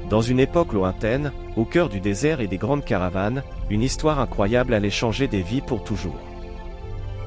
Dans une époque lointaine, au cœur du désert et des grandes caravanes, une histoire incroyable allait changer des vies pour toujours.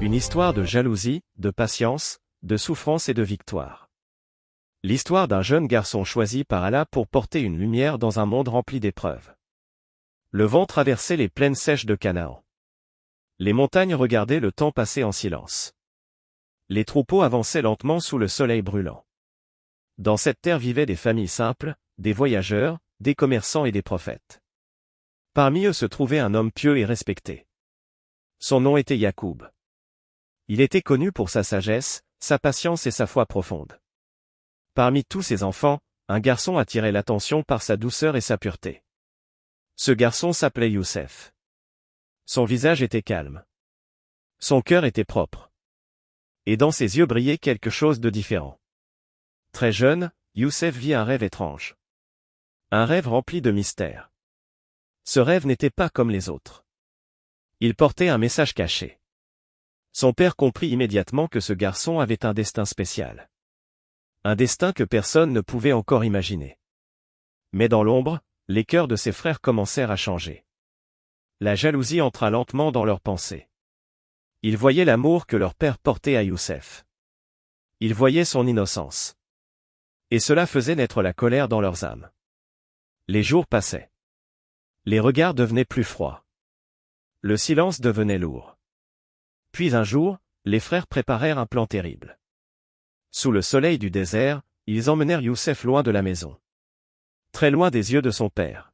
Une histoire de jalousie, de patience, de souffrance et de victoire. L'histoire d'un jeune garçon choisi par Allah pour porter une lumière dans un monde rempli d'épreuves. Le vent traversait les plaines sèches de Canaan. Les montagnes regardaient le temps passer en silence. Les troupeaux avançaient lentement sous le soleil brûlant. Dans cette terre vivaient des familles simples, des voyageurs, des commerçants et des prophètes. Parmi eux se trouvait un homme pieux et respecté. Son nom était Yacoub. Il était connu pour sa sagesse, sa patience et sa foi profonde. Parmi tous ses enfants, un garçon attirait l'attention par sa douceur et sa pureté. Ce garçon s'appelait Youssef. Son visage était calme. Son cœur était propre. Et dans ses yeux brillait quelque chose de différent. Très jeune, Youssef vit un rêve étrange. Un rêve rempli de mystères. Ce rêve n'était pas comme les autres. Il portait un message caché. Son père comprit immédiatement que ce garçon avait un destin spécial. Un destin que personne ne pouvait encore imaginer. Mais dans l'ombre, les cœurs de ses frères commencèrent à changer. La jalousie entra lentement dans leurs pensées. Ils voyaient l'amour que leur père portait à Youssef. Ils voyaient son innocence. Et cela faisait naître la colère dans leurs âmes. Les jours passaient. Les regards devenaient plus froids. Le silence devenait lourd. Puis un jour, les frères préparèrent un plan terrible. Sous le soleil du désert, ils emmenèrent Youssef loin de la maison. Très loin des yeux de son père.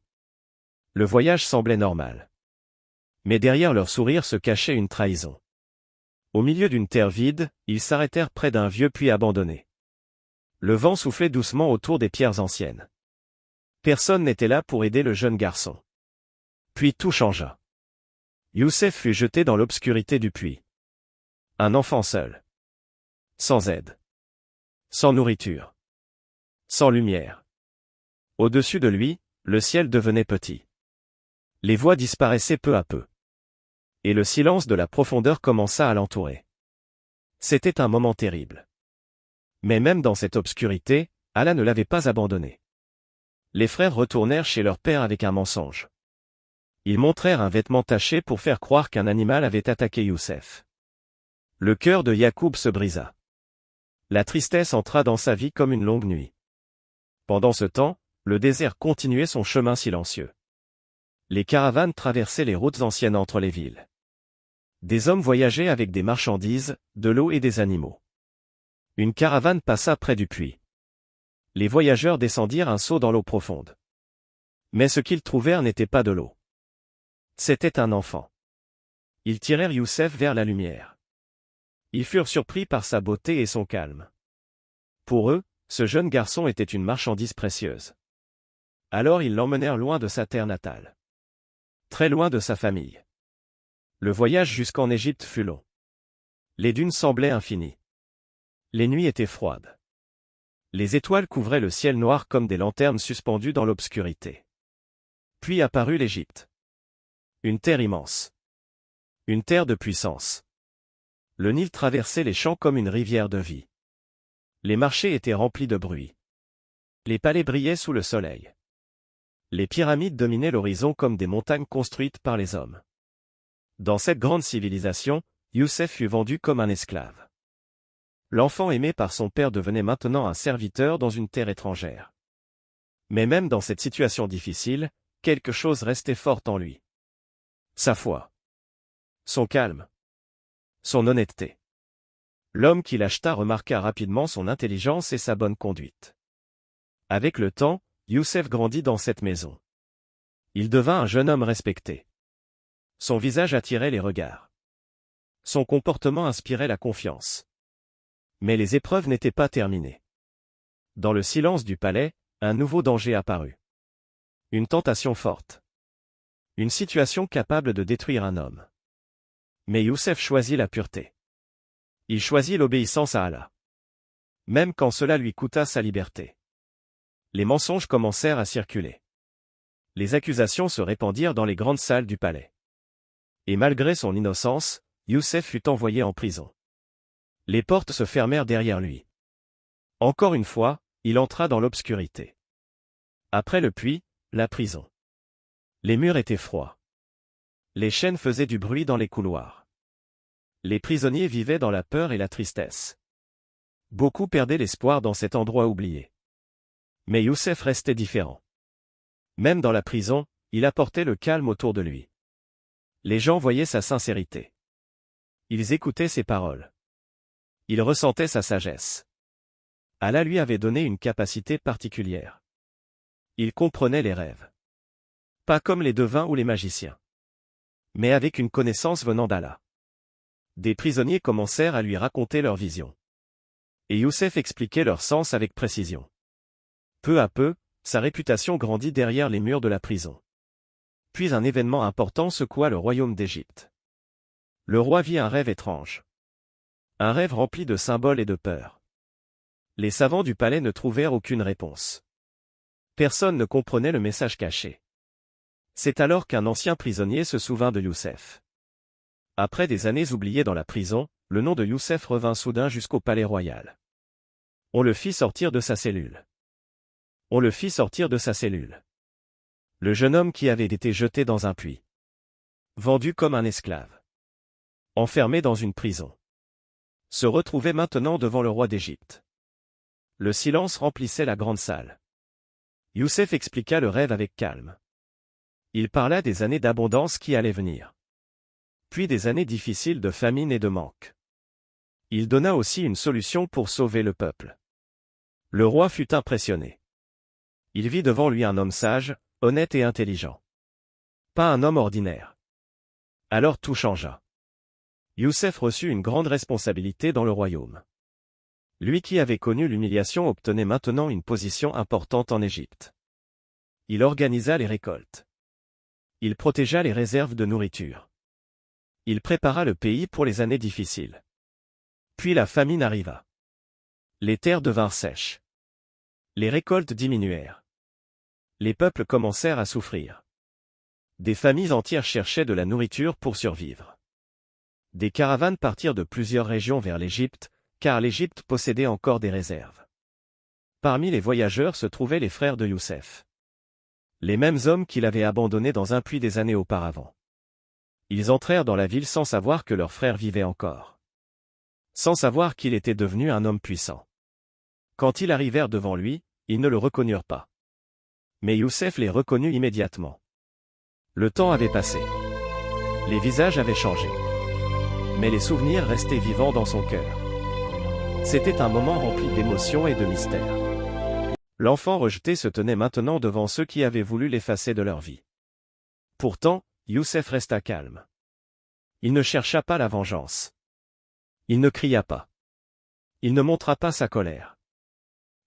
Le voyage semblait normal. Mais derrière leur sourire se cachait une trahison. Au milieu d'une terre vide, ils s'arrêtèrent près d'un vieux puits abandonné. Le vent soufflait doucement autour des pierres anciennes. Personne n'était là pour aider le jeune garçon. Puis tout changea. Youssef fut jeté dans l'obscurité du puits. Un enfant seul. Sans aide. Sans nourriture. Sans lumière. Au-dessus de lui, le ciel devenait petit. Les voix disparaissaient peu à peu. Et le silence de la profondeur commença à l'entourer. C'était un moment terrible. Mais même dans cette obscurité, Allah ne l'avait pas abandonné. Les frères retournèrent chez leur père avec un mensonge. Ils montrèrent un vêtement taché pour faire croire qu'un animal avait attaqué Youssef. Le cœur de Yacoub se brisa. La tristesse entra dans sa vie comme une longue nuit. Pendant ce temps, le désert continuait son chemin silencieux. Les caravanes traversaient les routes anciennes entre les villes. Des hommes voyageaient avec des marchandises, de l'eau et des animaux. Une caravane passa près du puits. Les voyageurs descendirent un seau dans l'eau profonde. Mais ce qu'ils trouvèrent n'était pas de l'eau. C'était un enfant. Ils tirèrent Youssef vers la lumière. Ils furent surpris par sa beauté et son calme. Pour eux, ce jeune garçon était une marchandise précieuse. Alors ils l'emmenèrent loin de sa terre natale. Très loin de sa famille. Le voyage jusqu'en Égypte fut long. Les dunes semblaient infinies. Les nuits étaient froides. Les étoiles couvraient le ciel noir comme des lanternes suspendues dans l'obscurité. Puis apparut l'Égypte. Une terre immense. Une terre de puissance. Le Nil traversait les champs comme une rivière de vie. Les marchés étaient remplis de bruit. Les palais brillaient sous le soleil. Les pyramides dominaient l'horizon comme des montagnes construites par les hommes. Dans cette grande civilisation, Youssef fut vendu comme un esclave. L'enfant aimé par son père devenait maintenant un serviteur dans une terre étrangère. Mais même dans cette situation difficile, quelque chose restait fort en lui. Sa foi. Son calme. Son honnêteté. L'homme qui l'acheta remarqua rapidement son intelligence et sa bonne conduite. Avec le temps, Youssef grandit dans cette maison. Il devint un jeune homme respecté. Son visage attirait les regards. Son comportement inspirait la confiance. Mais les épreuves n'étaient pas terminées. Dans le silence du palais, un nouveau danger apparut. Une tentation forte. Une situation capable de détruire un homme. Mais Youssef choisit la pureté. Il choisit l'obéissance à Allah. Même quand cela lui coûta sa liberté. Les mensonges commencèrent à circuler. Les accusations se répandirent dans les grandes salles du palais. Et malgré son innocence, Youssef fut envoyé en prison. Les portes se fermèrent derrière lui. Encore une fois, il entra dans l'obscurité. Après le puits, la prison. Les murs étaient froids. Les chaînes faisaient du bruit dans les couloirs. Les prisonniers vivaient dans la peur et la tristesse. Beaucoup perdaient l'espoir dans cet endroit oublié. Mais Youssef restait différent. Même dans la prison, il apportait le calme autour de lui. Les gens voyaient sa sincérité. Ils écoutaient ses paroles. Ils ressentaient sa sagesse. Allah lui avait donné une capacité particulière. Il comprenait les rêves. Pas comme les devins ou les magiciens. Mais avec une connaissance venant d'Allah. Des prisonniers commencèrent à lui raconter leurs visions. Et Youssef expliquait leur sens avec précision. Peu à peu, sa réputation grandit derrière les murs de la prison. Puis un événement important secoua le royaume d'Égypte. Le roi vit un rêve étrange. Un rêve rempli de symboles et de peur. Les savants du palais ne trouvèrent aucune réponse. Personne ne comprenait le message caché. C'est alors qu'un ancien prisonnier se souvint de Youssef. Après des années oubliées dans la prison, le nom de Youssef revint soudain jusqu'au palais royal. On le fit sortir de sa cellule. On le fit sortir de sa cellule. Le jeune homme qui avait été jeté dans un puits. Vendu comme un esclave. Enfermé dans une prison. Se retrouvait maintenant devant le roi d'Égypte. Le silence remplissait la grande salle. Youssef expliqua le rêve avec calme. Il parla des années d'abondance qui allaient venir. Puis des années difficiles de famine et de manque. Il donna aussi une solution pour sauver le peuple. Le roi fut impressionné. Il vit devant lui un homme sage, honnête et intelligent. Pas un homme ordinaire. Alors tout changea. Youssef reçut une grande responsabilité dans le royaume. Lui qui avait connu l'humiliation obtenait maintenant une position importante en Égypte. Il organisa les récoltes. Il protégea les réserves de nourriture. Il prépara le pays pour les années difficiles. Puis la famine arriva. Les terres devinrent sèches. Les récoltes diminuèrent. Les peuples commencèrent à souffrir. Des familles entières cherchaient de la nourriture pour survivre. Des caravanes partirent de plusieurs régions vers l'Égypte, car l'Égypte possédait encore des réserves. Parmi les voyageurs se trouvaient les frères de Youssef. Les mêmes hommes qu'il avait abandonnés dans un puits des années auparavant. Ils entrèrent dans la ville sans savoir que leur frère vivait encore. Sans savoir qu'il était devenu un homme puissant. Quand ils arrivèrent devant lui, ils ne le reconnurent pas. Mais Youssef les reconnut immédiatement. Le temps avait passé. Les visages avaient changé. Mais les souvenirs restaient vivants dans son cœur. C'était un moment rempli d'émotions et de mystères. L'enfant rejeté se tenait maintenant devant ceux qui avaient voulu l'effacer de leur vie. Pourtant, Youssef resta calme. Il ne chercha pas la vengeance. Il ne cria pas. Il ne montra pas sa colère.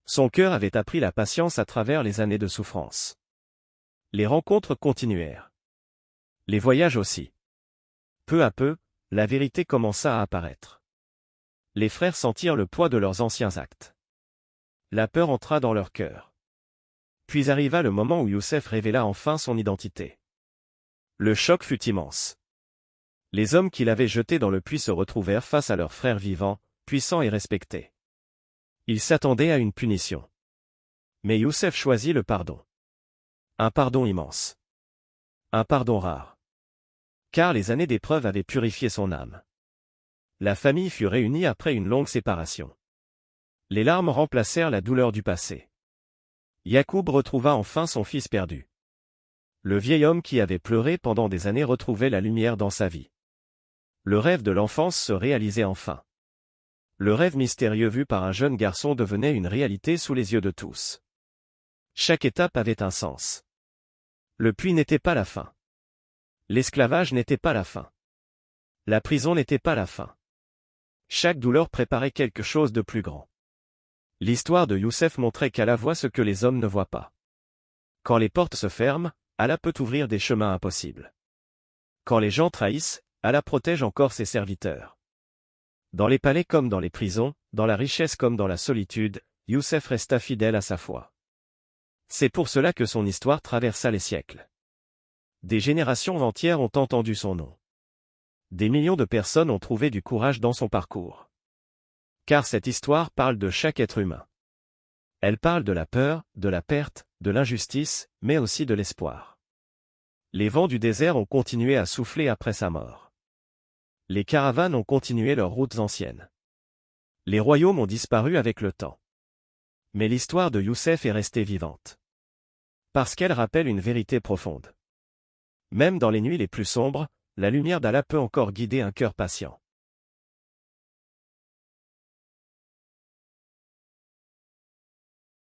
Son cœur avait appris la patience à travers les années de souffrance. Les rencontres continuèrent. Les voyages aussi. Peu à peu, la vérité commença à apparaître. Les frères sentirent le poids de leurs anciens actes. La peur entra dans leur cœur. Puis arriva le moment où Youssef révéla enfin son identité. Le choc fut immense. Les hommes qu'il avait jetés dans le puits se retrouvèrent face à leur frère vivant, puissant et respecté. Ils s'attendaient à une punition. Mais Youssef choisit le pardon. Un pardon immense. Un pardon rare. Car les années d'épreuve avaient purifié son âme. La famille fut réunie après une longue séparation. Les larmes remplacèrent la douleur du passé. Yacoub retrouva enfin son fils perdu. Le vieil homme qui avait pleuré pendant des années retrouvait la lumière dans sa vie. Le rêve de l'enfance se réalisait enfin. Le rêve mystérieux vu par un jeune garçon devenait une réalité sous les yeux de tous. Chaque étape avait un sens. Le puits n'était pas la fin. L'esclavage n'était pas la fin. La prison n'était pas la fin. Chaque douleur préparait quelque chose de plus grand. L'histoire de Youssef montrait qu'Allah voit ce que les hommes ne voient pas. Quand les portes se ferment, Allah peut ouvrir des chemins impossibles. Quand les gens trahissent, Allah protège encore ses serviteurs. Dans les palais comme dans les prisons, dans la richesse comme dans la solitude, Youssef resta fidèle à sa foi. C'est pour cela que son histoire traversa les siècles. Des générations entières ont entendu son nom. Des millions de personnes ont trouvé du courage dans son parcours. Car cette histoire parle de chaque être humain. Elle parle de la peur, de la perte, de l'injustice, mais aussi de l'espoir. Les vents du désert ont continué à souffler après sa mort. Les caravanes ont continué leurs routes anciennes. Les royaumes ont disparu avec le temps. Mais l'histoire de Youssef est restée vivante. Parce qu'elle rappelle une vérité profonde. Même dans les nuits les plus sombres, la lumière d'Allah peut encore guider un cœur patient.